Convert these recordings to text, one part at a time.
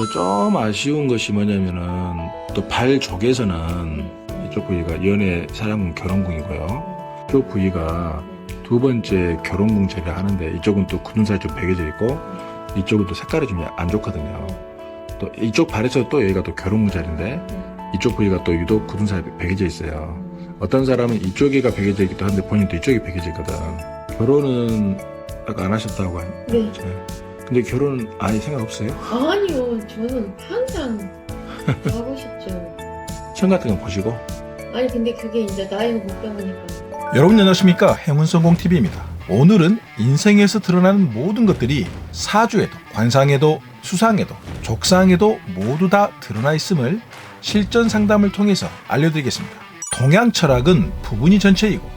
좀 아쉬운 것이 뭐냐면은 또 발 쪽에서는 이쪽 부위가 연애 사랑궁 결혼궁이고요. 이쪽 부위가 두 번째 결혼궁 자리를 하는데 이쪽은 또 굳은 살이 좀 베겨져 있고 이쪽은 또 색깔이 좀 안 좋거든요. 또 이쪽 발에서 또 여기가 또 결혼궁 자리인데 이쪽 부위가 또 유독 굳은 살이 베겨져 있어요. 어떤 사람은 이쪽에가 베겨져 있기도 한데 본인도 이쪽이 베겨져 있거든. 결혼은 아까 안 하셨다고 네. 근데 결혼은 아예 생각 없어요? 아니요, 저는 항상 하고 싶죠. 시험 같은 거 보시고 아니 근데 그게 이제 나이가 먹다 보니까. 여러분 안녕하십니까, 행운성공TV입니다. 오늘은 인생에서 드러나는 모든 것들이 사주에도 관상에도 수상에도 족상에도 모두 다 드러나 있음을 실전 상담을 통해서 알려드리겠습니다. 동양 철학은 부분이 전체이고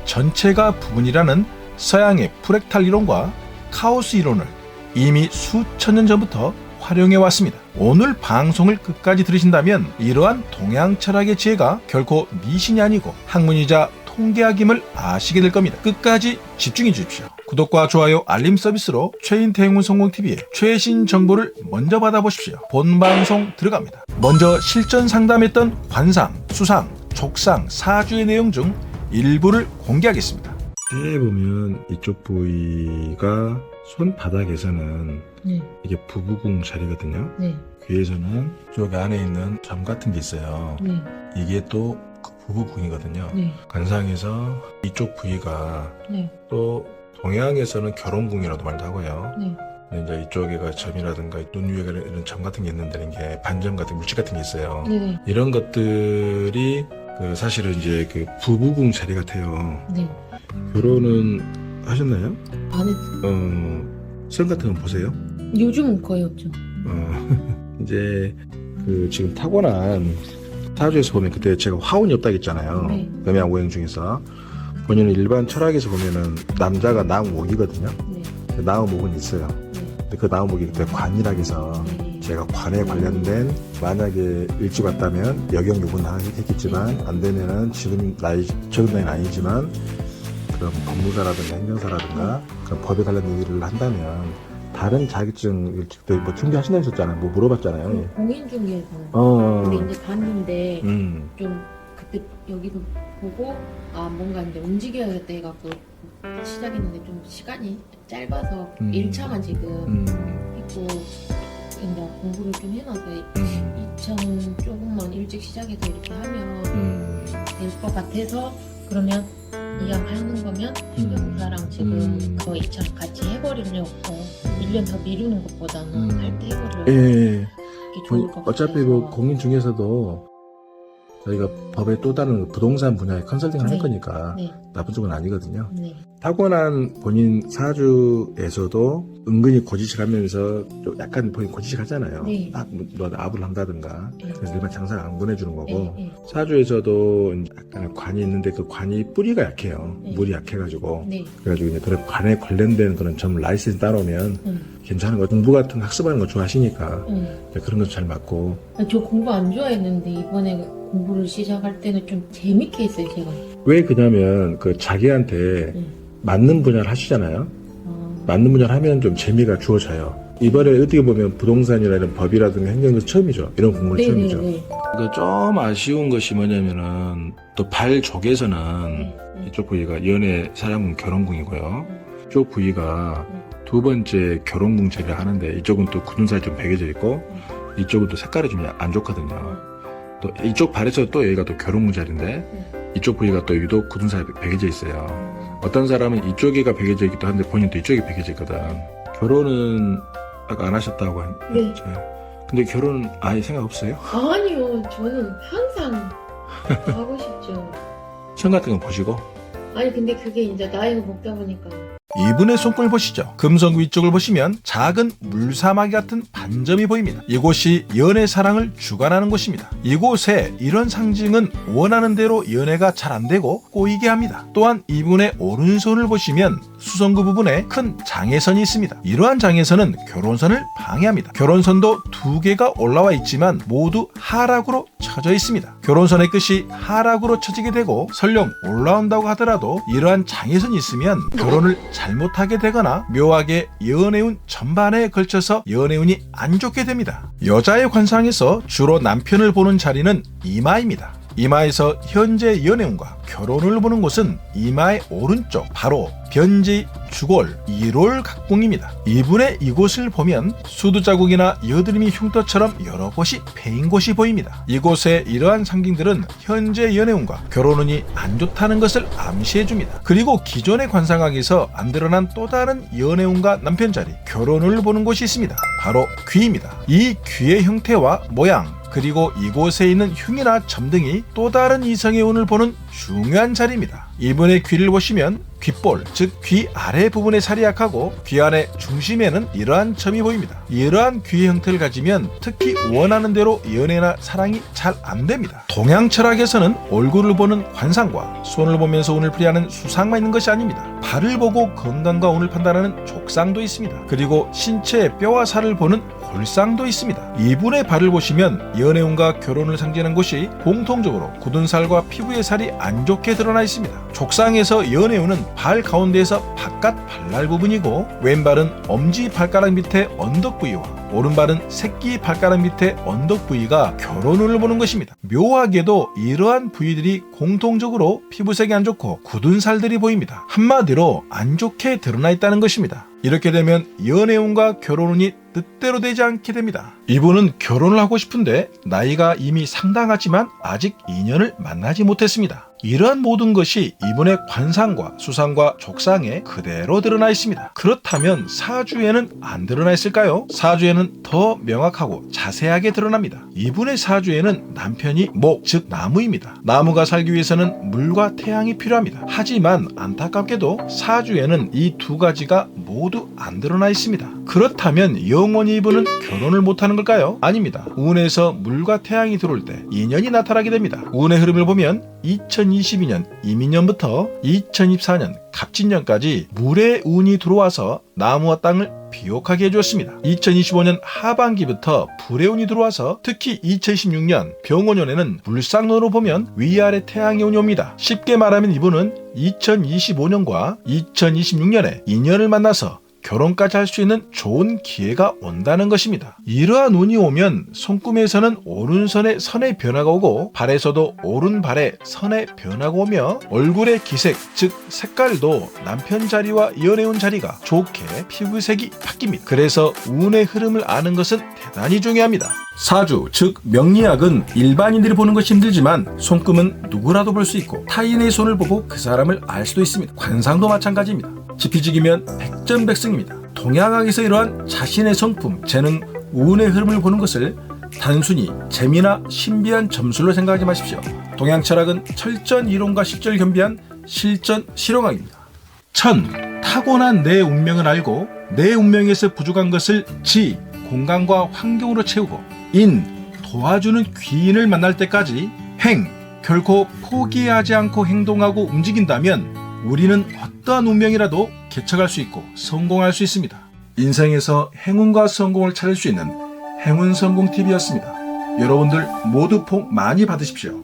전체가 부분이라는 서양의 프랙탈 이론과 카오스 이론을 이미 수천 년 전부터 활용해 왔습니다. 오늘 방송을 끝까지 들으신다면 이러한 동양 철학의 지혜가 결코 미신이 아니고 학문이자 통계학임을 아시게 될 겁니다. 끝까지 집중해 주십시오. 구독과 좋아요, 알림 서비스로 최인태 행운성공TV의 최신 정보를 먼저 받아보십시오. 본 방송 들어갑니다. 먼저 실전 상담했던 관상, 수상, 족상, 사주의 내용 중 일부를 공개하겠습니다. 새에 보면 이쪽 부위가 손바닥에서는 네. 이게 부부궁 자리거든요. 네. 귀에서는 쪽 안에 있는 점 같은 게 있어요. 네. 이게 또 부부궁이거든요. 네. 관상에서 이쪽 부위가 네. 또 동양에서는 결혼궁이라도 말도 하고요. 네. 이제 이쪽에가 점이라든가 눈 위에 이런 점 같은 게 있는데 이게 반점 같은 물질 같은 게 있어요. 네. 이런 것들이 사실은 이제 부부궁 자리 같아요. 네. 결혼은 하셨나요? 안 했어요. 시험 같은 건 보세요. 요즘은 거의 없죠. 이제 지금 타고난 사주에서 보면 그때 제가 화운이 없다고 했잖아요. 네. 음양 오행 중에서 본인은 일반 철학에서 보면은 남자가 나무목이거든요. 네. 나무목은 있어요. 네. 근데 그 나무목이 그때 관이라고 해서 네. 제가 관에 관련된 만약에 일찍 왔다면 역영유분 했겠지만 안 되면은 지금 적은 나이는 아니지만 그런 법무사라든가 행정사라든가 그런 법에 관련된 일을 한다면 다른 자격증 그때 뭐 준비하신다고 했었잖아요. 뭐 물어봤잖아요. 공인중개사. 근데 이제 봤는데 좀 그때 여기도 보고 뭔가 이제 움직여야겠다 해갖고 시작했는데 좀 시간이 짧아서 1차만 지금 했고 이제 공부를 좀 해놔서 2차는 조금만 일찍 시작해서 이렇게 하면 될 것 같아서 그러면 이왕하는 거면 행정사랑 지금 그 2차 같이 해버리려고 1년 더 미루는 것보다는 할 때 해버리려고 예. 이게 좋을 것 같아서. 어차피 공인 중에서도 저희가 법의 또 다른 부동산 분야의 컨설팅을 할 네. 거니까 네. 나쁜 쪽은 아니거든요. 네. 타고난 본인 사주에서도 은근히 고지식하면서 좀 약간 본인 고지식하잖아요. 네. 너 아부를 한다든가 네. 그래서 일반 장사를 안 보내주는 거고 네. 사주에서도 이제 약간 관이 있는데 그 관이 뿌리가 약해요. 네. 물이 약해가지고 네. 그래가지고 이제 그런 관에 관련된 그런 점 라이센스 따놓으면 괜찮은 거 공부 같은 거 학습하는 거 좋아하시니까 이제 그런 거 잘 맞고 저 공부 안 좋아했는데 이번에 공부를 시작할 때는 좀 재밌게 했어요 제가. 왜 그러냐면 자기한테 맞는 분야를 하시잖아요. 아, 맞는 분야를 하면 좀 재미가 주어져요. 이번에 어떻게 보면 부동산이나 이런 법이라든가 행정도 처음이죠. 이런 공부는 처음이죠. 좀 아쉬운 것이 뭐냐면은 또 발 쪽에서는 이쪽 부위가 연애 사랑궁 결혼궁이고요. 이쪽 부위가 두 번째 결혼궁 자리를 하는데 이쪽은 또 굳은 살이 좀 베겨져 있고 이쪽은 또 색깔이 좀 안 좋거든요. 또 이쪽 발에서 또 여기가 또 결혼궁 자리인데 이쪽 부위가 또 유독 굳은 살이 베겨져 있어요. 어떤 사람은 이쪽에가 베겨져 있기도 한데 본인도 이쪽이 베겨져 있거든. 결혼은 아까 안 하셨다고 했죠. 근데 결혼은 아예 생각 없어요? 아니요, 저는 항상 하고 싶죠. 시험 같은 거 보시고 아니 근데 그게 이제 나이가 먹다 보니까. 이분의 손금을 보시죠. 금성 위쪽을 보시면 작은 물사마귀 같은 반점이 보입니다. 이곳이 연애 사랑을 주관하는 곳입니다. 이곳에 이런 상징은 원하는 대로 연애가 잘 안되고 꼬이게 합니다. 또한 이분의 오른손을 보시면 수성구 부분에 큰 장애선이 있습니다. 이러한 장애선은 결혼선을 방해합니다. 결혼선도 두 개가 올라와 있지만 모두 하락으로 쳐져 있습니다. 결혼선의 끝이 하락으로 쳐지게 되고 설령 올라온다고 하더라도 이러한 장애선이 있으면 결혼을 잘못하게 되거나 묘하게 연애운 전반에 걸쳐서 연애운이 안 좋게 됩니다. 여자의 관상에서 주로 남편을 보는 자리는 이마입니다. 이마에서 현재 연애운과 결혼을 보는 곳은 이마의 오른쪽 바로 변지, 주골, 1월 각궁입니다. 이분의 이곳을 보면 수두자국이나 여드름이 흉터처럼 여러 곳이 패인 곳이 보입니다. 이곳의 이러한 상징들은 현재 연애운과 결혼운이 안 좋다는 것을 암시해줍니다. 그리고 기존의 관상학에서 안 드러난 또 다른 연애운과 남편 자리, 결혼을 보는 곳이 있습니다. 바로 귀입니다. 이 귀의 형태와 모양, 그리고 이곳에 있는 흉이나 점 등이 또 다른 이성의 운을 보는 중요한 자리입니다. 이분의 귀를 보시면 귓볼, 즉 귀 아래 부분에 살이 약하고 귀 안의 중심에는 이러한 점이 보입니다. 이러한 귀의 형태를 가지면 특히 원하는 대로 연애나 사랑이 잘 안 됩니다. 동양 철학에서는 얼굴을 보는 관상과 손을 보면서 운을 풀이하는 수상만 있는 것이 아닙니다. 발을 보고 건강과 운을 판단하는 족상도 있습니다. 그리고 신체의 뼈와 살을 보는 골상도 있습니다. 이분의 발을 보시면 연애운과 결혼을 상징하는 곳이 공통적으로 굳은 살과 피부의 살이 안 좋게 드러나 있습니다. 족상에서 연애운은 발 가운데에서 바깥 발날 부분이고 왼발은 엄지 발가락 밑에 언덕 부위와 오른발은 새끼 발가락 밑에 언덕 부위가 결혼운을 보는 것입니다. 묘하게도 이러한 부위들이 공통적으로 피부색이 안 좋고 굳은 살들이 보입니다. 한마디로 안 좋게 드러나 있다는 것입니다. 이렇게 되면 연애운과 결혼운이 뜻대로 되지 않게 됩니다. 이분은 결혼을 하고 싶은데 나이가 이미 상당하지만 아직 인연을 만나지 못했습니다. 이러한 모든 것이 이분의 관상과 수상과 족상에 그대로 드러나 있습니다. 그렇다면 사주에는 안 드러나 있을까요? 사주에는 더 명확하고 자세하게 드러납니다. 이분의 사주에는 남편이 목, 즉 나무입니다. 나무가 살기 위해서는 물과 태양이 필요합니다. 하지만 안타깝게도 사주에는 이 두 가지가 모두 안 드러나 있습니다. 그렇다면 영원히 이분은 결혼을 못하는 걸까요? 아닙니다. 운에서 물과 태양이 들어올 때 인연이 나타나게 됩니다. 운의 흐름을 보면 2022년 이민년부터 2024년 갑진년까지 물의 운이 들어와서 나무와 땅을 비옥하게 해주었습니다. 2025년 하반기부터 불의 운이 들어와서 특히 2016년 병원년에는 불상론으로 보면 위아래 태양의 운이 옵니다. 쉽게 말하면 이분은 2025년과 2026년에 인연을 만나서 결혼까지 할 수 있는 좋은 기회가 온다는 것입니다. 이러한 운이 오면 손금에서는 오른손에 선의 변화가 오고 발에서도 오른발에 선의 변화가 오며 얼굴의 기색, 즉 색깔도 남편 자리와 연애운 자리가 좋게 피부색이 바뀝니다. 그래서 운의 흐름을 아는 것은 대단히 중요합니다. 사주, 즉 명리학은 일반인들이 보는 것이 힘들지만 손금은 누구라도 볼 수 있고 타인의 손을 보고 그 사람을 알 수도 있습니다. 관상도 마찬가지입니다. 지피지기면 백전백승입니다. 동양학에서 이러한 자신의 성품, 재능, 운의 흐름을 보는 것을 단순히 재미나 신비한 점술로 생각하지 마십시오. 동양 철학은 철전 이론과 실전을 겸비한 실전 실용학입니다. 천, 타고난 내 운명을 알고 내 운명에서 부족한 것을 지, 공간과 환경으로 채우고 인, 도와주는 귀인을 만날 때까지 행, 결코 포기하지 않고 행동하고 움직인다면 우리는 어떠한 운명이라도 개척할 수 있고 성공할 수 있습니다. 인생에서 행운과 성공을 찾을 수 있는 행운성공TV였습니다. 여러분들 모두 복 많이 받으십시오.